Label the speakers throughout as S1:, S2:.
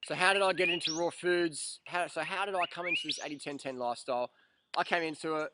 S1: So how did I get into raw foods? How did I come into this 80-10-10 lifestyle? I came into it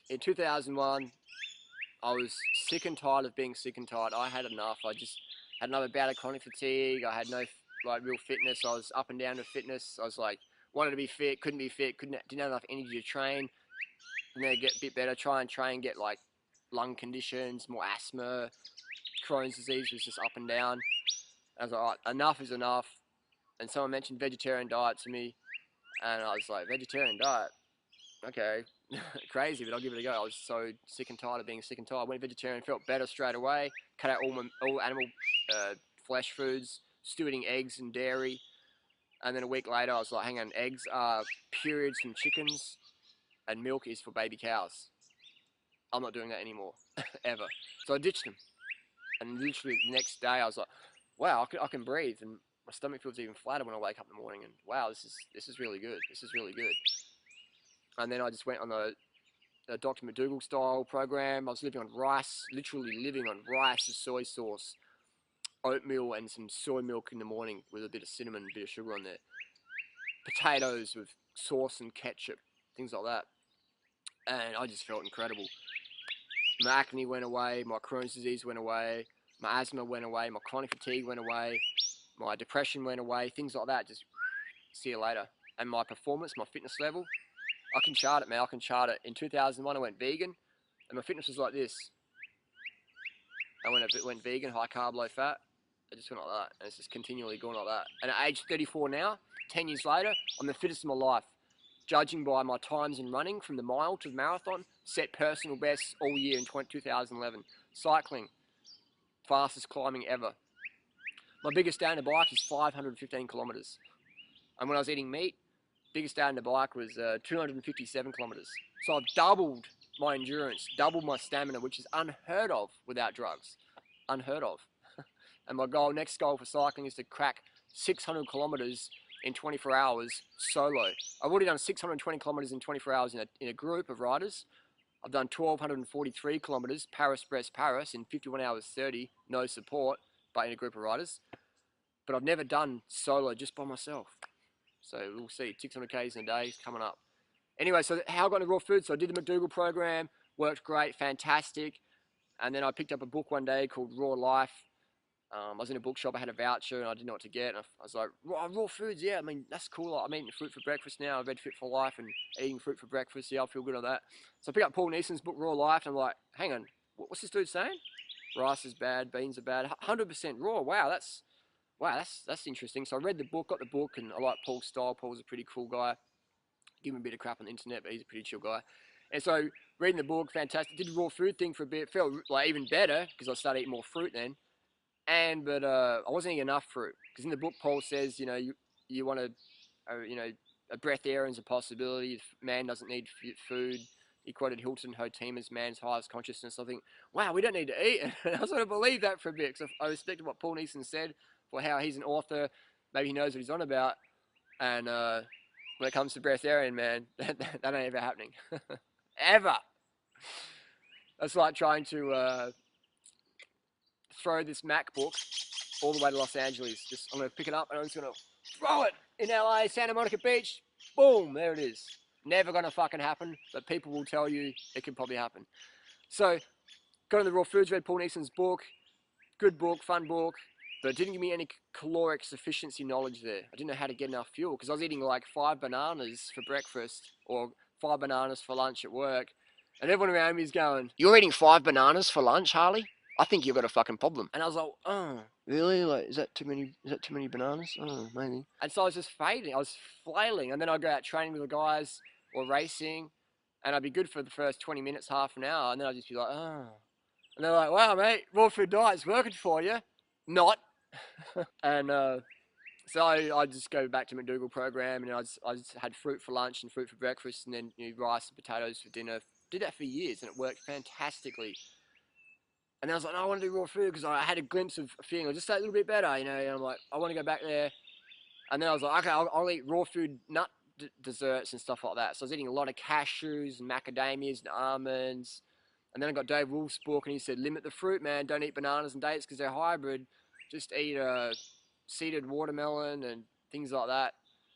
S1: in 2001. I was sick and tired of being sick and tired. I had enough. I just had another bout of chronic fatigue. I had no like real fitness. I was up and down with fitness. I was like wanted to be fit, couldn't be fit, didn't have enough energy to train. And then get a bit better, try and train, get like lung conditions, more asthma, Crohn's disease was just up and down. I was like, all right, enough is enough. And someone mentioned vegetarian diet to me, and I was like, vegetarian diet, okay, crazy, but I'll give it a go. I was so sick and tired of being sick and tired. I went vegetarian, felt better straight away. Cut out all animal flesh foods, still eating eggs and dairy. And then a week later, I was like, hang on, eggs are periods from chickens, and milk is for baby cows. I'm not doing that anymore, ever. So I ditched them. And literally the next day, I was like, wow, I can breathe. And my stomach feels even flatter when I wake up in the morning. And wow, this is really good. This is really good. And then I just went on the Dr. McDougall style program. I was living on rice, literally living on rice, soy sauce, oatmeal, and some soy milk in the morning with a bit of cinnamon and a bit of sugar on there. Potatoes with sauce and ketchup, things like that. And I just felt incredible. My acne went away, my Crohn's disease went away, my asthma went away, my chronic fatigue went away, my depression went away, things like that. Just see you later. And my performance, my fitness level, I can chart it, man. I can chart it. In 2001, I went vegan, and my fitness was like this. I went vegan, high carb, low fat. I just went like that, and it's just continually going like that. And at age 34 now, 10 years later, I'm the fittest in my life. Judging by my times in running from the mile to the marathon, set personal bests all year in 2011. Cycling, fastest climbing ever. My biggest day on the bike is 515 kilometers. And when I was eating meat, biggest day on the bike was 257 kilometers. So I've doubled my endurance, doubled my stamina, which is unheard of without drugs. Unheard of. And my next goal for cycling is to crack 600 kilometers in 24 hours solo. I've already done 620 kilometers in 24 hours in a group of riders. I've done 1,243 kilometers, Paris-Brest-Paris, in 51 hours 30, no support, but in a group of riders. But I've never done solo just by myself. So we'll see, 600 Ks in a day is coming up. Anyway, so how I got into raw food? So I did the McDougall program, worked great, fantastic. And then I picked up a book one day called Raw Life. I was in a bookshop, I had a voucher, and I didn't know what to get. And I was like, raw foods, yeah, I mean, that's cool. I'm eating fruit for breakfast now. I've read Fit for Life and eating fruit for breakfast. Yeah, I feel good on that. So I picked up Paul Neeson's book, Raw Life, and I'm like, hang on, what's this dude saying? Rice is bad, beans are bad, 100% raw. Wow, that's interesting. So I read the book, got the book, and I like Paul's style. Paul's a pretty cool guy. Give him a bit of crap on the internet, but he's a pretty chill guy. And so reading the book, fantastic. Did the raw food thing for a bit. Felt like even better because I started eating more fruit then. But I wasn't eating enough fruit because in the book Paul says, you want to, a breath air is a possibility. Man doesn't need food. He quoted Hilton Hotem as man's highest consciousness. I think, wow, we don't need to eat. And I sort of believe that for a bit because I respected what Paul Neeson said for how he's an author. Maybe he knows what he's on about. And when it comes to breatharian, man, that ain't ever happening. Ever. That's like trying to throw this MacBook all the way to Los Angeles. I'm going to pick it up and I'm just going to throw it in LA, Santa Monica Beach. Boom, there it is. Never going to fucking happen, but people will tell you it can probably happen. So, got on the raw foods, read Paul Neeson's book. Good book, fun book, but it didn't give me any caloric sufficiency knowledge there. I didn't know how to get enough fuel because I was eating like 5 bananas for breakfast or 5 bananas for lunch at work. And everyone around me is going, "You're eating 5 bananas for lunch, Harley? I think you've got a fucking problem." And I was like, "Oh, really? Like, is that too many bananas? Oh, maybe." And so I was just fading. I was flailing. And then I'd go out training with the guys or racing, and I'd be good for the first 20 minutes, half an hour, and then I'd just be like, "Oh." And they're like, "Wow, mate, raw food diet's working for you." Not. And so I just go back to McDougall program, and I just had fruit for lunch and fruit for breakfast, and then rice and potatoes for dinner. Did that for years, and it worked fantastically. And then I was like, no, I want to do raw food because I had a glimpse of feeling just that little bit better, And I'm like, I want to go back there. And then I was like, okay, I'll eat raw food, nut desserts and stuff like that. So I was eating a lot of cashews and macadamias and almonds. And then I got Dave Wolf's book, and he said, limit the fruit, man. Don't eat bananas and dates because they're hybrid. Just eat seeded watermelon and things like that,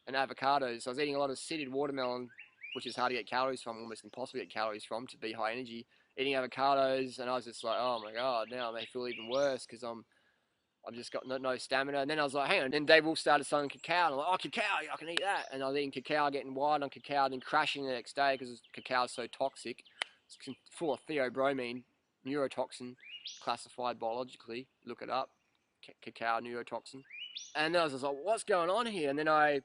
S1: and avocados. So I was eating a lot of seeded watermelon, which is hard to get calories from, almost impossible to get calories from, to be high energy. Eating avocados, and I was just like, oh my god, now I may feel even worse because I've just got no stamina. And then I was like, hang on. And then Dave Wolf started selling cacao, and I'm like, oh, cacao, yeah, I can eat that. And I was eating cacao, getting wired on cacao, then crashing the next day because cacao is so toxic. It's full of theobromine, neurotoxin, classified biologically. Look it up, cacao neurotoxin. And then I was just like, what's going on here? And then I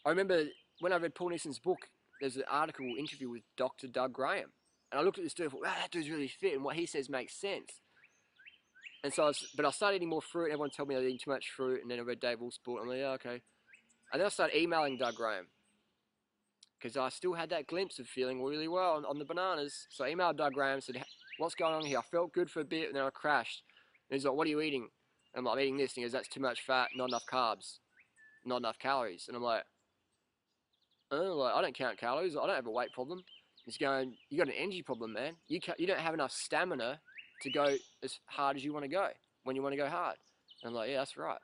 S1: remember when I read Paul Nison's book, there's an article interview with Dr. Doug Graham. And I looked at this dude and thought, wow, that dude's really fit, and what he says makes sense. And so, but I started eating more fruit. Everyone told me I was eating too much fruit, and then I read Dave Wolf's book. I'm like, yeah, okay. And then I started emailing Doug Graham because I still had that glimpse of feeling really well on the bananas. So I emailed Doug Graham and said, what's going on here? I felt good for a bit, and then I crashed. And he's like, what are you eating? And I'm like, I'm eating this. And he goes, that's too much fat, not enough carbs, not enough calories. And I'm like, oh, I don't count calories. I don't have a weight problem. He's going, you got an energy problem, man. You don't have enough stamina to go as hard as you want to go when you want to go hard. And I'm like, yeah, that's right.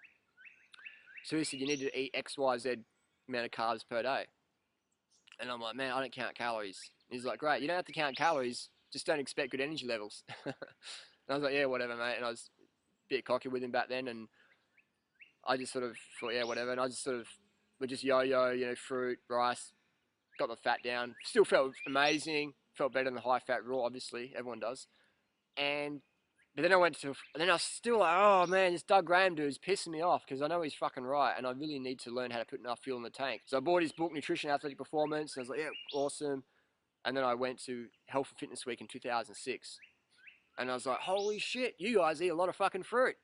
S1: So he said, you need to eat X, Y, Z amount of carbs per day. And I'm like, man, I don't count calories. And he's like, great, you don't have to count calories, just don't expect good energy levels. And I was like, yeah, whatever, mate. And I was a bit cocky with him back then, and I just sort of thought, yeah, whatever. And I just sort of would just yo-yo, you know, fruit, rice, got the fat down. Still felt amazing, felt better than the high-fat raw, obviously, everyone does. But then I went to, and then I was still like, oh man, this Doug Graham dude's pissing me off because I know he's fucking right, and I really need to learn how to put enough fuel in the tank. So I bought his book, Nutrition Athletic Performance, and I was like, yeah, awesome. And then I went to Health and Fitness Week in 2006, and I was like, holy shit, you guys eat a lot of fucking fruit.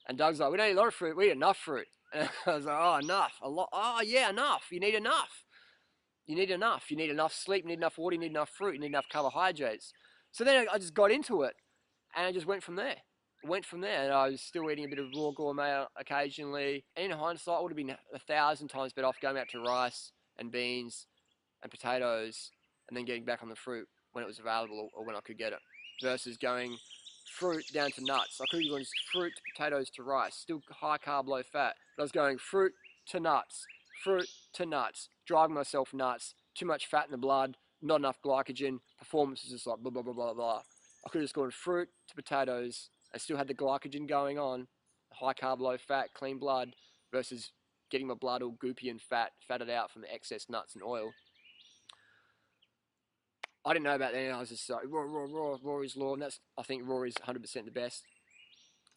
S1: And Doug's like, we don't eat a lot of fruit, we eat enough fruit. And I was like, oh, enough, a lot, oh yeah, enough, you need enough. You need enough. You need enough sleep, you need enough water, you need enough fruit, you need enough carbohydrates. So then I just got into it, and I just went from there. And I was still eating a bit of raw gourmet occasionally. And in hindsight, it would have been 1,000 times better off going back to rice and beans and potatoes and then getting back on the fruit when it was available or when I could get it, versus going fruit down to nuts. I could have gone fruit to potatoes to rice, still high carb, low fat. But I was going fruit to nuts, driving myself nuts, too much fat in the blood, not enough glycogen, performance is just like blah, blah, blah, blah, blah. I could have just gone fruit to potatoes. I still had the glycogen going on, high carb, low fat, clean blood, versus getting my blood all goopy and fatted out from the excess nuts and oil. I didn't know about that. I was just like, raw is law, and that's, I think raw is 100% the best.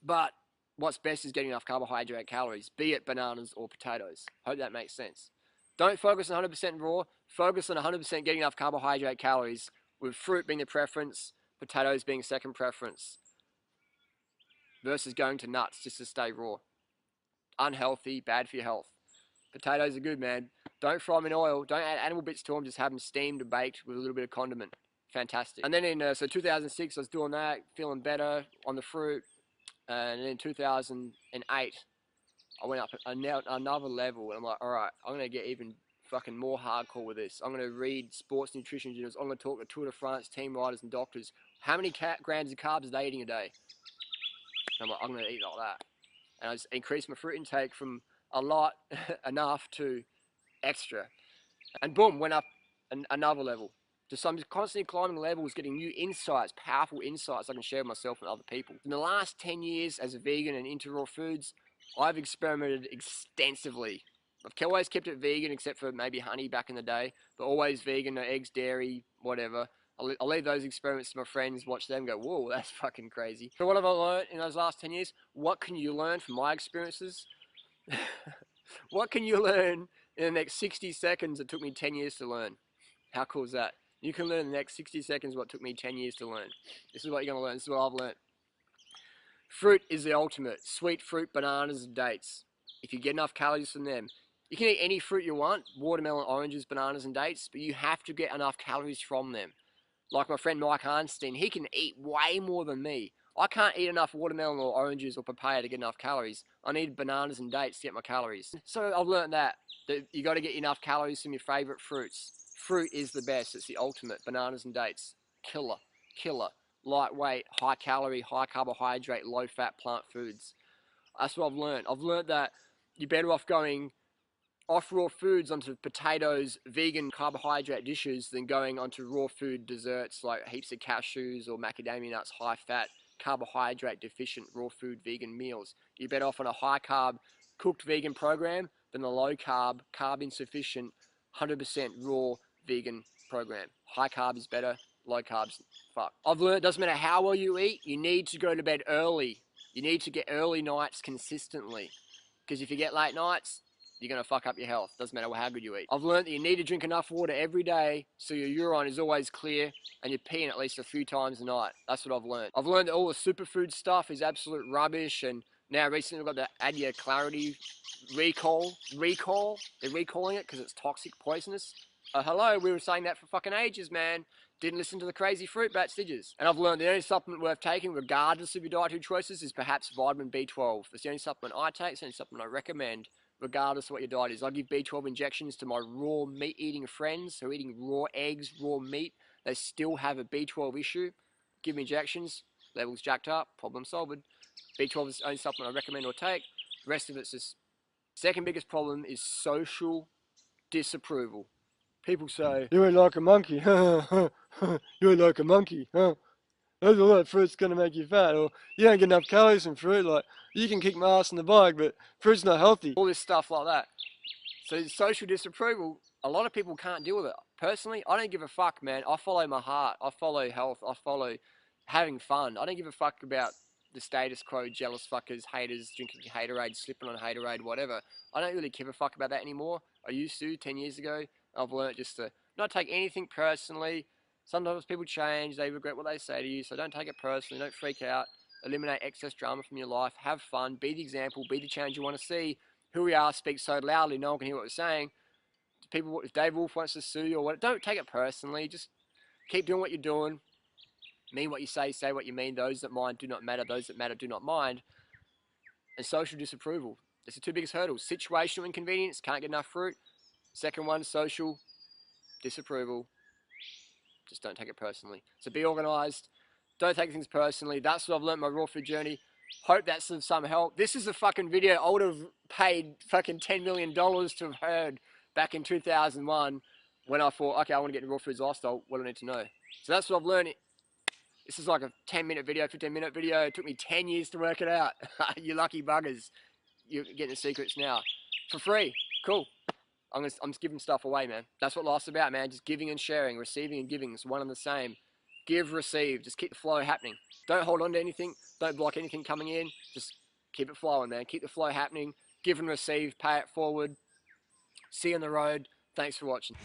S1: But what's best is getting enough carbohydrate calories, be it bananas or potatoes. Hope that makes sense. Don't focus on 100% raw. Focus on 100% getting enough carbohydrate calories, with fruit being the preference, potatoes being second preference, versus going to nuts just to stay raw. Unhealthy, bad for your health. Potatoes are good, man. Don't fry them in oil. Don't add animal bits to them. Just have them steamed or baked with a little bit of condiment. Fantastic. And then in so 2006, I was doing that, feeling better on the fruit. And then in 2008, I went up another level, and I'm like, all right, I'm gonna get even fucking more hardcore with this. I'm gonna read sports nutrition journals. I'm gonna talk to Tour de France team riders and doctors. How many grams of carbs are they eating a day? And I'm like, I'm gonna eat like that. And I just increased my fruit intake from a lot, enough, to extra. And boom, went up another level. Just I'm just constantly climbing levels, getting new insights, powerful insights I can share with myself and other people. In the last 10 years as a vegan and into raw foods, I've experimented extensively. I've always kept it vegan, except for maybe honey back in the day, but always vegan, no eggs, dairy, whatever. I'll leave those experiments to my friends, watch them go, whoa, that's fucking crazy. So what have I learned in those last 10 years? What can you learn from my experiences? What can you learn in the next 60 seconds that took me 10 years to learn? How cool is that? You can learn in the next 60 seconds what took me 10 years to learn. This is what you're going to learn. This is what I've learned. Fruit is the ultimate. Sweet fruit, bananas, and dates. If you get enough calories from them, you can eat any fruit you want, watermelon, oranges, bananas, and dates, but you have to get enough calories from them. Like my friend Mike Arnstein, he can eat way more than me. I can't eat enough watermelon or oranges or papaya to get enough calories. I need bananas and dates to get my calories. So I've learned that you got to get enough calories from your favorite fruits. Fruit is the best. It's the ultimate. Bananas and dates. Killer. Lightweight, high calorie, high carbohydrate, low fat plant foods. That's what I've learned. I've learned that you're better off going off raw foods onto potatoes, vegan carbohydrate dishes than going onto raw food desserts like heaps of cashews or macadamia nuts, high fat, carbohydrate deficient raw food vegan meals. You're better off on a high carb cooked vegan program than a low carb, carb insufficient, 100% raw vegan program. High carb is better, low carbs, fuck. I've learned it doesn't matter how well you eat, you need to go to bed early. You need to get early nights consistently. Because if you get late nights, you're going to fuck up your health. Doesn't matter how good you eat. I've learned that you need to drink enough water every day so your urine is always clear and you're peeing at least a few times a night. That's what I've learned. I've learned that all the superfood stuff is absolute rubbish, and now recently we've got the Adia Clarity recall. They're recalling it because it's toxic, poisonous. Hello, we were saying that for fucking ages, man. Didn't listen to the crazy fruit bats, did you? And I've learned the only supplement worth taking, regardless of your dietary choices, is perhaps vitamin B12. It's the only supplement I take, it's the only supplement I recommend, regardless of what your diet is. I give B12 injections to my raw meat-eating friends who are eating raw eggs, raw meat. They still have a B12 issue. Give me injections, levels jacked up, problem solved. B12 is the only supplement I recommend or take. The rest of it's just... Second biggest problem is social disapproval. People say, you ain't like a monkey, you ain't like a monkey, huh? That's all that fruit's gonna make you fat, or you don't get enough calories from fruit, like, you can kick my ass in the bike, but fruit's not healthy. All this stuff like that. So social disapproval, a lot of people can't deal with it. Personally, I don't give a fuck, man. I follow my heart, I follow health, I follow having fun. I don't give a fuck about the status quo, jealous fuckers, haters, drinking haterade, slipping on haterade, whatever. I don't really give a fuck about that anymore. I used to 10 years ago. I've learned just to not take anything personally. Sometimes people change, they regret what they say to you, so don't take it personally, don't freak out. Eliminate excess drama from your life, have fun, be the example, be the change you want to see. Who we are speaks so loudly, no one can hear what we're saying. People, if Dave Wolf wants to sue you or what, don't take it personally, just keep doing what you're doing. Mean what you say what you mean. Those that mind do not matter, those that matter do not mind. And social disapproval. That's the two biggest hurdles. Situational inconvenience, can't get enough fruit. Second one, social disapproval. Just don't take it personally. So be organised. Don't take things personally. That's what I've learned my raw food journey. Hope that's of some help. This is a fucking video I would have paid fucking $10 million to have heard back in 2001 when I thought, okay, I want to get into raw foods lifestyle. What do I need to know? So that's what I've learned. This is like a 10-minute video, 15-minute video. It took me 10 years to work it out. You lucky buggers. You're getting the secrets now. For free. Cool. I'm just giving stuff away, man. That's what life's about, man. Just giving and sharing. Receiving and giving is one and the same. Give, receive. Just keep the flow happening. Don't hold on to anything. Don't block anything coming in. Just keep it flowing, man. Keep the flow happening. Give and receive. Pay it forward. See you on the road. Thanks for watching.